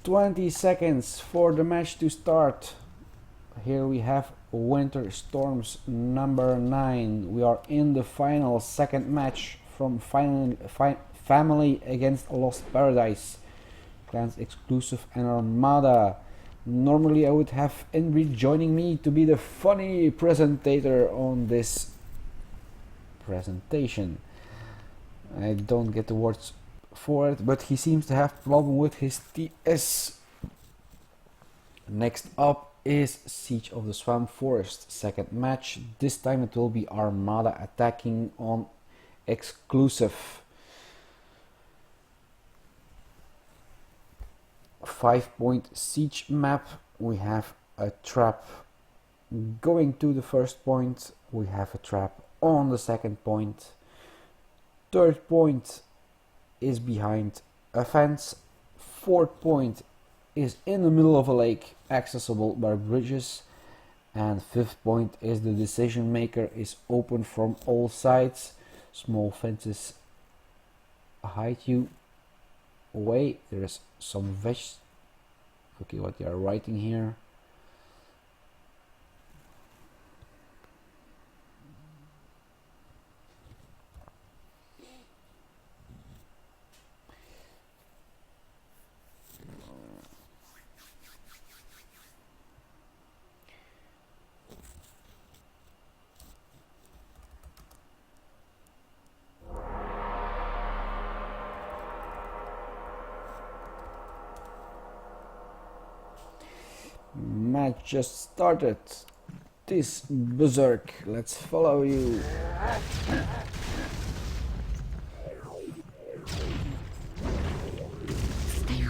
20 seconds for the match to start. Here we have Winter Storms number 9. We are in the final second match from Family against Lost Paradise. Clans Exclusive and Armada. Normally I would have Ingrid joining me to be the funny presentator on this presentation. I don't get the words for it, but he seems to have problem with his TS. Next up is Siege of the Swamp Forest, second match. This time it will be Armada attacking on Exclusive. 5-point siege map. We have a trap going to the first point. We have a trap on the second point. Third point is behind a fence. Fourth point is in the middle of a lake, accessible by bridges. And fifth point is the decision maker, is open from all sides. Small fences hide you away. There is some veg. Okay, what they are writing here. Match just started. This berserk, let's follow you.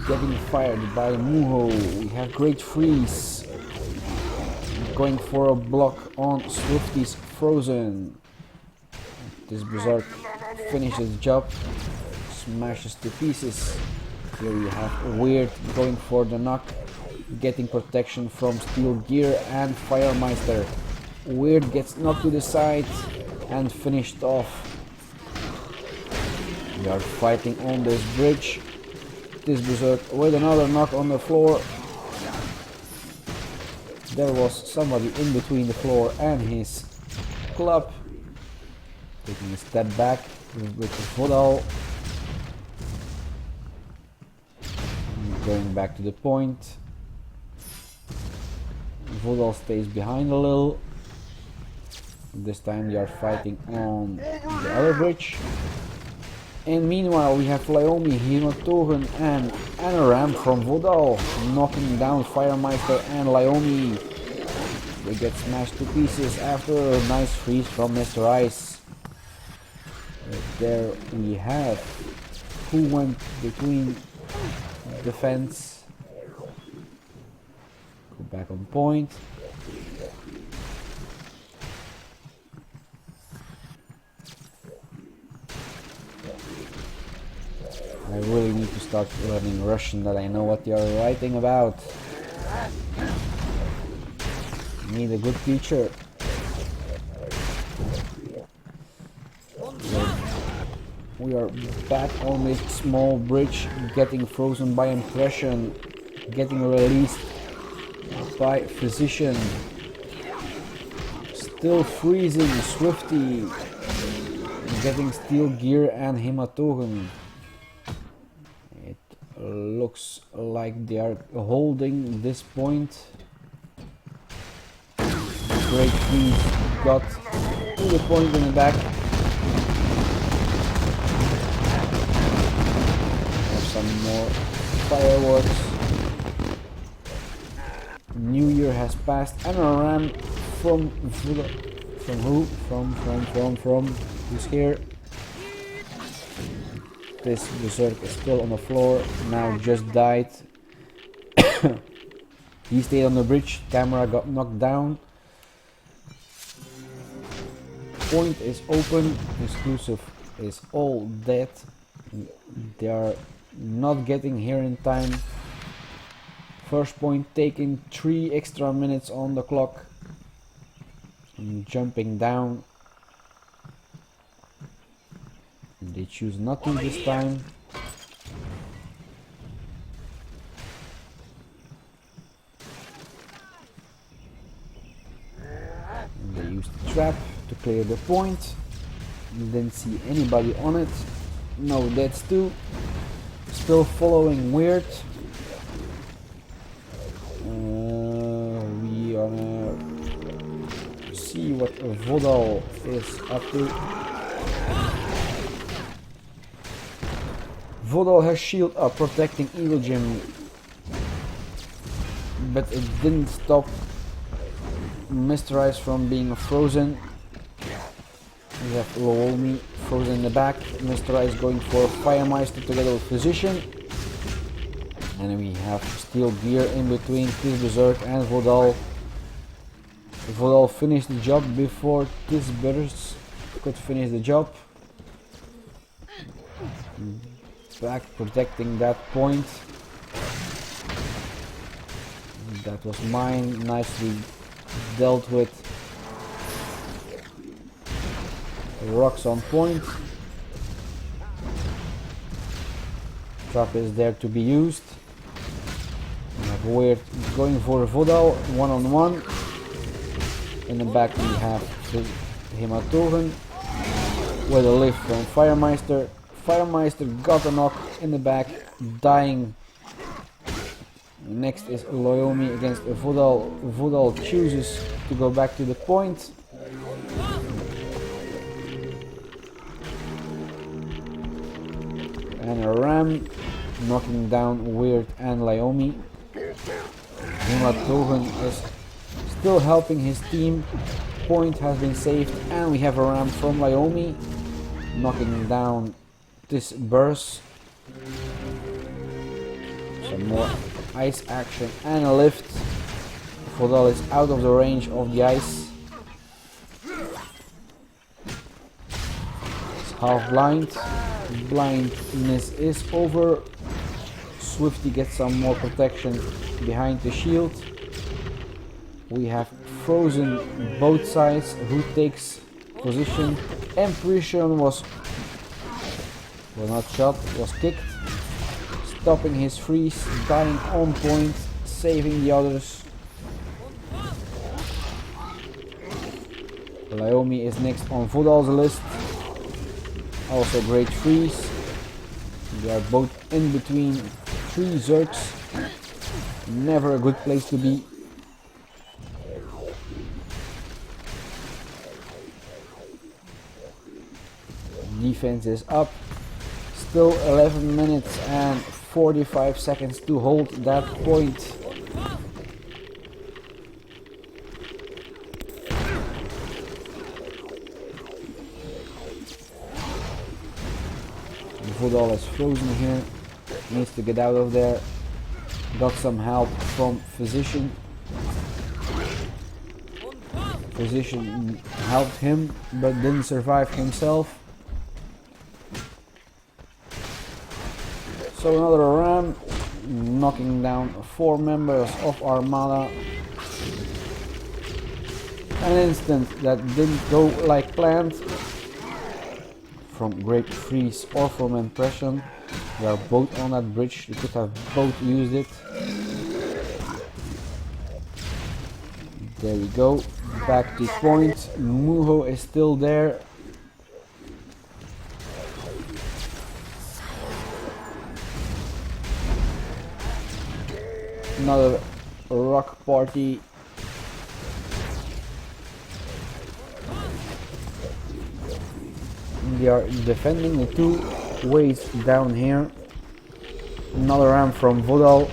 Getting fired by Muho. We have Great Freeze. Going for a block on Swifty's Frozen. This berserk finishes the job. Smashes to pieces. Here you have Weird going for the knock. Getting protection from Steel Gear and Firemeister. Weird gets knocked to the side and finished off. We are fighting on this bridge. This berserk with another knock on the floor. There was somebody in between the floor and his club. Taking a step back with Vodal. Going back to the point. Vodal stays behind a little. This time they are fighting on the other bridge. And meanwhile we have Lyomi, Himatogen and Anaram from Vodal knocking down Firemeister and Lyomi. They get smashed to pieces after a nice freeze from Mr. Ice. There we have who went between the fence. Go back on point. I really need to start learning Russian, that I know what they are writing about. Need a good teacher. We are back on this small bridge, getting frozen by impression, getting released by Physician. Still freezing Swifty, getting Steel Gear and Hematogen. It looks like they are holding this point. Great Freeze got to the point in the back. There's some more fireworks. New Year has passed and a ram from who? From who's here? This berserk is still on the floor, now just died. He stayed on the bridge, camera got knocked down. Point is open, Exclusive is all dead. They are not getting here in time. First point taking 3 extra minutes on the clock. And jumping down. They choose nothing this time. trap to clear the point. Didn't see anybody on it. No deaths too. Still following weird. We gonna see what Vodal is up to. Vodal has shield up protecting Eagle Gym, but it didn't stop Mr. Ice from being frozen. We have Laomi frozen in the back. Mr. Ice going for Firemeister together with Physician. And we have Steel Gear in between Tis Berserk and Vodal. Vodal finished the job before Tis Berserk could finish the job. Back protecting that point. That was mine, nicely dealt with. Rocks on point. Trap is there to be used. We have Weird going for Vodal, one-on-one. In the back we have Hematogen with a lift from Firemeister. Firemeister got a knock in the back, dying. Next is Laomi against Vodal. Vodal chooses to go back to the point. And a ram knocking down Weird and Laomi. Hematogen is still helping his team. Point has been saved, and we have a ram from Laomi knocking down this burst. Some more ice action and a lift. Vodal is out of the range of the ice. It's half blind. Blindness is over. Swifty gets some more protection behind the shield. We have frozen both sides. Who takes position? Empression was not shot, was kicked, stopping his freeze, dying on point, saving the others. Laomi is next on Vodal's list. Also great freeze. They are both in between three Zergs. Never a good place to be. Defense is up. Still 11 minutes and 45 seconds to hold that point. Vodal is frozen here. Needs to get out of there. Got some help from Physician. Physician helped him but didn't survive himself. So another ram knocking down 4 members of Armada. An instant that didn't go like planned. From Great Freeze or from Impression. They are both on that bridge. You could have both used it. There we go. Back to point. Muho is still there. Another rock party. They are defending the two ways down here. Another ram from Vodal.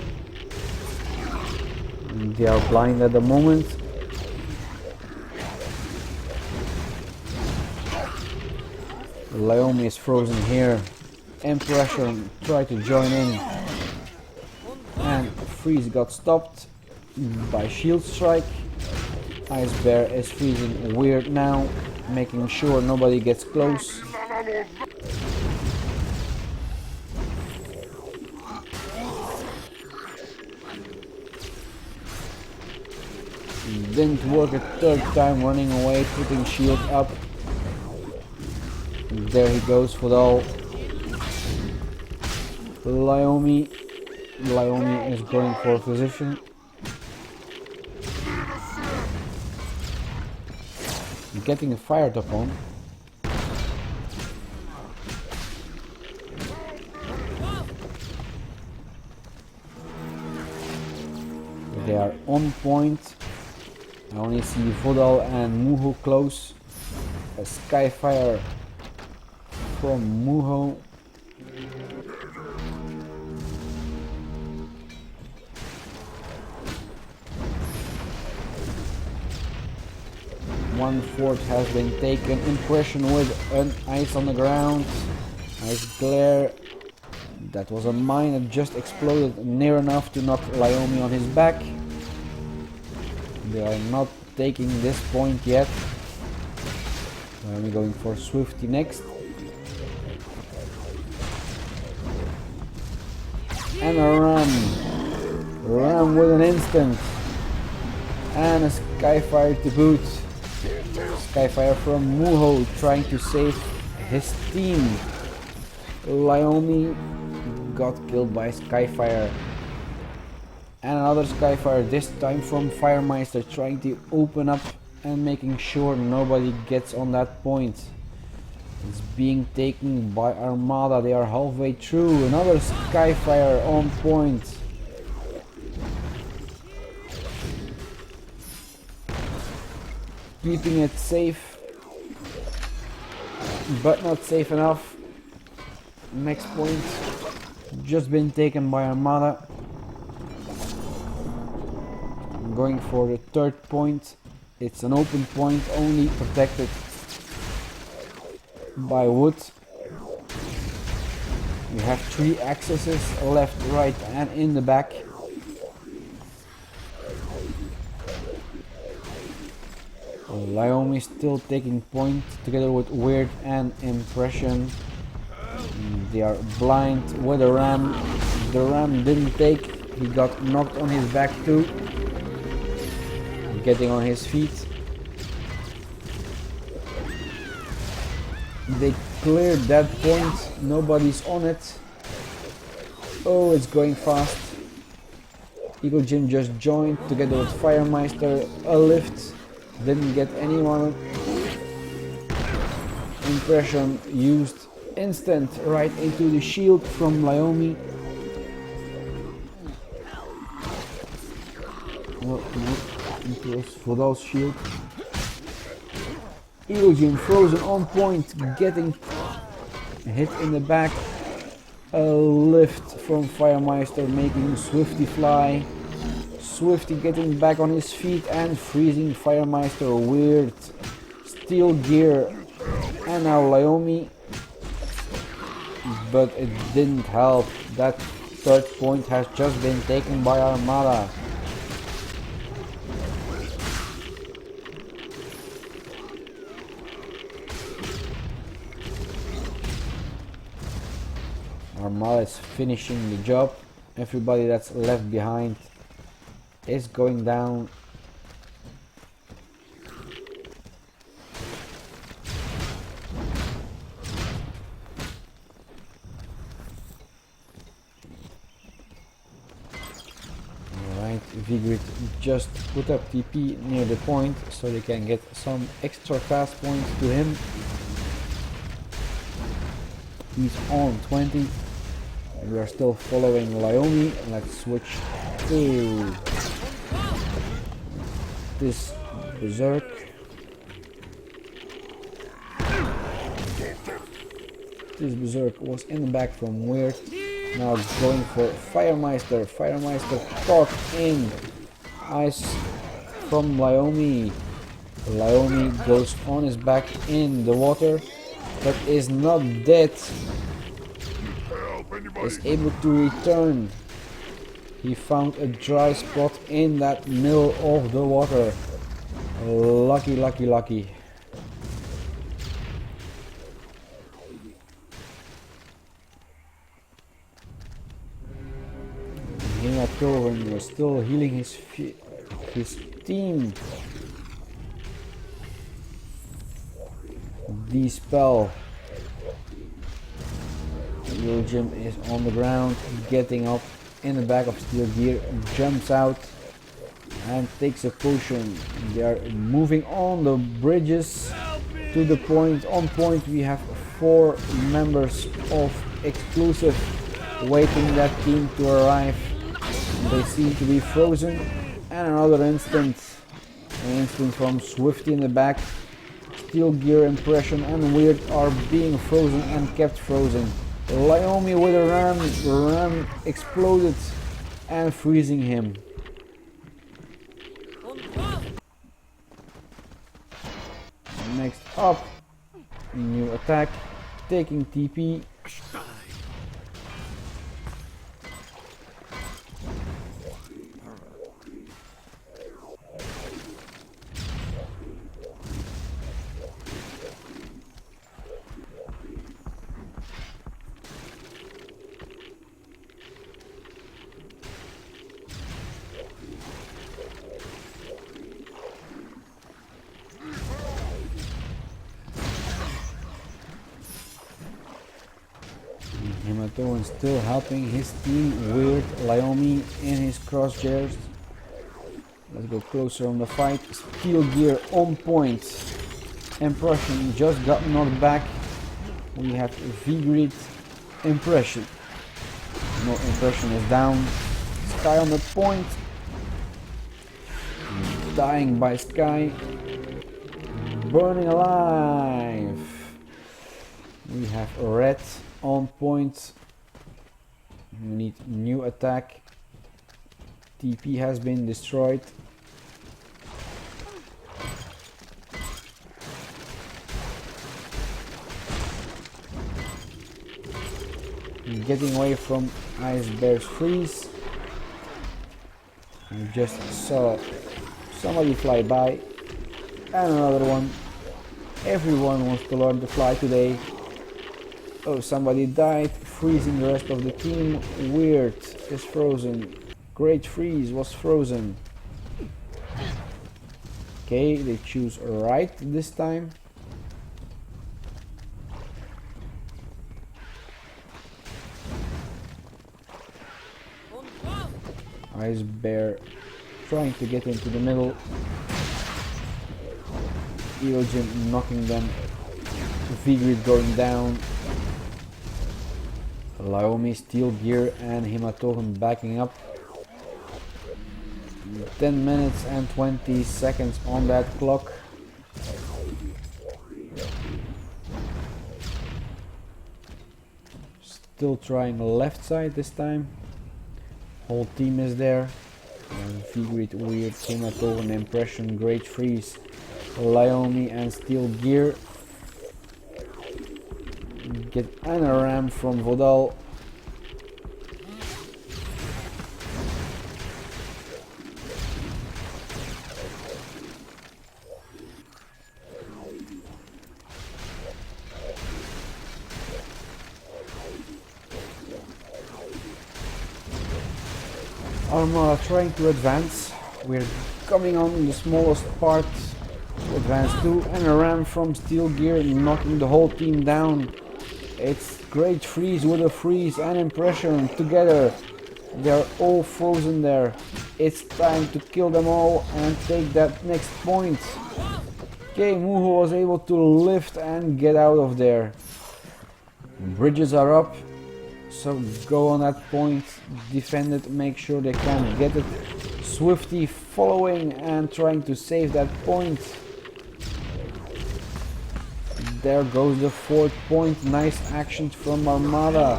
They are blind at the moment. Laomi is frozen here. Impression tried to join in. And Freeze got stopped by Shield Strike. Ice Bear is freezing Weird now, making sure nobody gets close. Didn't work a third time, running away, putting shield up. There he goes for all. Laomi is going for Physician. getting fired upon. They are on point. I only see Vodal and Muho close. A Skyfire from Muho. One fort has been taken. Impression with an ice on the ground. Ice glare. That was a mine that just exploded near enough to knock Lyomi on his back. They are not taking this point yet. Lyomi going for Swifty next. And a ram. Ram with an instant. And a Skyfire to boot. Skyfire from Muho trying to save his team. Lyomi got killed by Skyfire. And another Skyfire, this time from Firemeister, trying to open up and making sure nobody gets on that point. It's being taken by Armada. They are halfway through. Another Skyfire on point. Keeping it safe, but not safe enough. Next point just been taken by Armada. Going for the third point. It's an open point, only protected by wood. You have 3 accesses, left, right and in the back. Lyomi still taking point together with Weird and Impression. They are blind with a ram. The ram didn't take. He got knocked on his back too. Getting on his feet. They cleared that point. Nobody's on it. Oh, it's going fast. Eagle Jim just joined together with Firemeister. A lift. Didn't get anyone. Impression used instant right into the shield from Lyomi. No, into Vodal's shield. Eagle Jim frozen on point, getting hit in the back. A lift from Firemeister making Swifty fly. Swifty getting back on his feet and freezing Firemeister. Weird steel gear. And now Lyomi. But it didn't help. That third point has just been taken by Armada. Armada is finishing the job. Everybody that's left behind is going down. Alright, Vigrid just put up TP near the point so they can get some extra fast points to him. He's on 20. We are still following Lyomi. Let's switch to this Berserk. This Berserk was in the back from Weird. Now going for Firemeister. Firemeister caught in ice from Lyomi. Lyomi goes on his back in the water, but is not dead. Is able to return. He found a dry spot in that middle of the water. Lucky, lucky, lucky. Torvin was still healing his team. Dispel. Jim is on the ground, getting up in the back of steel gear, jumps out and takes a potion. They are moving on the bridges to the point. On point we have 4 members of Exclusive waiting that team to arrive. They seem to be frozen. And another instant. An instant from Swifty in the back. Steel Gear, Impression and Weird are being frozen and kept frozen. Lyomi with a ram. Ram exploded and freezing him. Next up, new attack, taking TP. Hemato is still helping his team. Weird, Lyomi in his crosshairs. Let's go closer on the fight. Steel Gear on point. Impression just got knocked back. We have V-Grid, Impression. No, Impression is down. Sky on the point. Dying by Sky. Burning alive. We have Red on point. We need new attack. TP has been destroyed. Getting away from Ice Bear's freeze. I just saw somebody fly by. And another one. Everyone wants to learn to fly today. Oh, somebody died, freezing the rest of the team. Weird is frozen. Great Freeze was frozen. Okay, they choose right this time. Ice Bear trying to get into the middle. Eojin knocking them. V-Grid going down. Lyomi, Steel Gear and Hematogen backing up. 10 minutes and 20 seconds on that clock. Still trying left side this time. Whole team is there. V-Grid, Weird, Hematogen, Impression, Great Freeze, Lyomi and Steel Gear. Get an ram from Vodal. Armada trying to advance. We're coming on the smallest part to advance to, and a ram from Steel Gear knocking the whole team down. It's Great Freeze with a freeze and Impression together. They're all frozen there. It's time to kill them all and take that next point. Okay, Muho was able to lift and get out of there. Bridges are up, so go on that point, defend it, make sure they can get it. Swifty following and trying to save that point. There goes the 4th point. Nice action from Armada.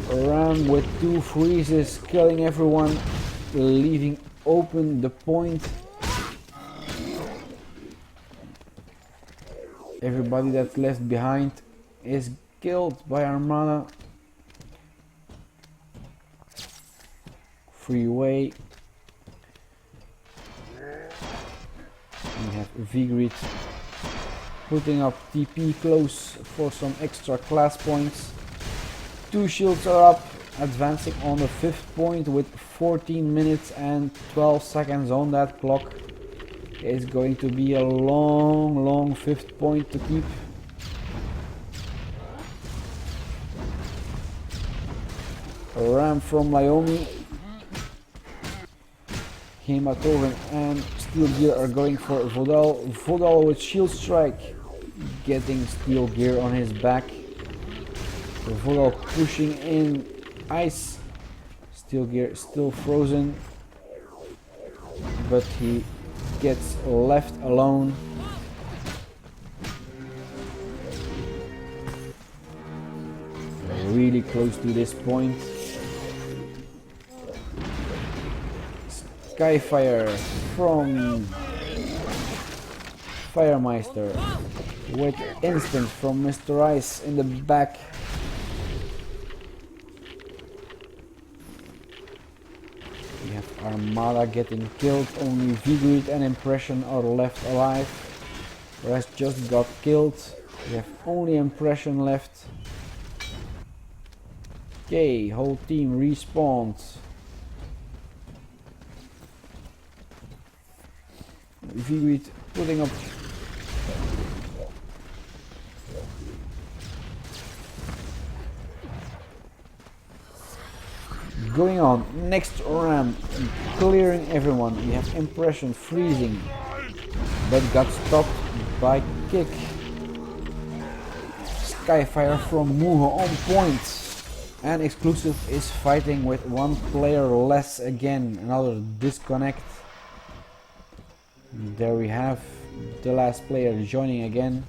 Ram with 2 freezes, killing everyone, leaving open the point. Everybody that's left behind is killed by Armada. Freeway. We have V-Grid putting up TP close for some extra class points. 2 shields are up, advancing on the 5th point with 14 minutes and 12 seconds on that clock. It's going to be a long 5th point to keep. A ram from Lyomi. Hematogen and Steel Gear are going for Vodal. Vodal with Shield Strike, getting Steel Gear on his back. Vodal pushing in Ice. Steel Gear still frozen, but he gets left alone. Really close to this point. Skyfire from Firemeister with instant from Mr. Ice in the back. We have Armada getting killed, only Vigrid and Impression are left alive. The rest just got killed. We have only Impression left. Okay, whole team respawned. Vigrid putting up going on. Next round, clearing everyone. We have Impression freezing, but got stopped by Kick. Skyfire from Muho on point. And Exclusive is fighting with one player less again. Another disconnect. There we have the last player joining again.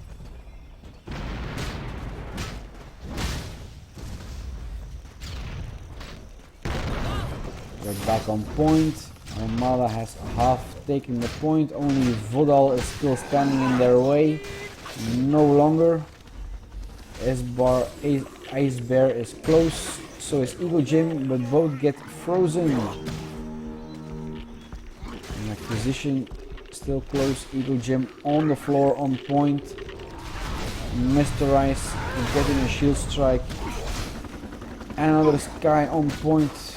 We're back on point. Armada has half taken the point. Only Vodal is still standing in their way. No longer. Ice Bear is close. So is Eagle Jim, but both get frozen. And Acquisition still close. Eagle Jim on the floor on point. Mr. Ice is getting a shield strike. Another Sky on point.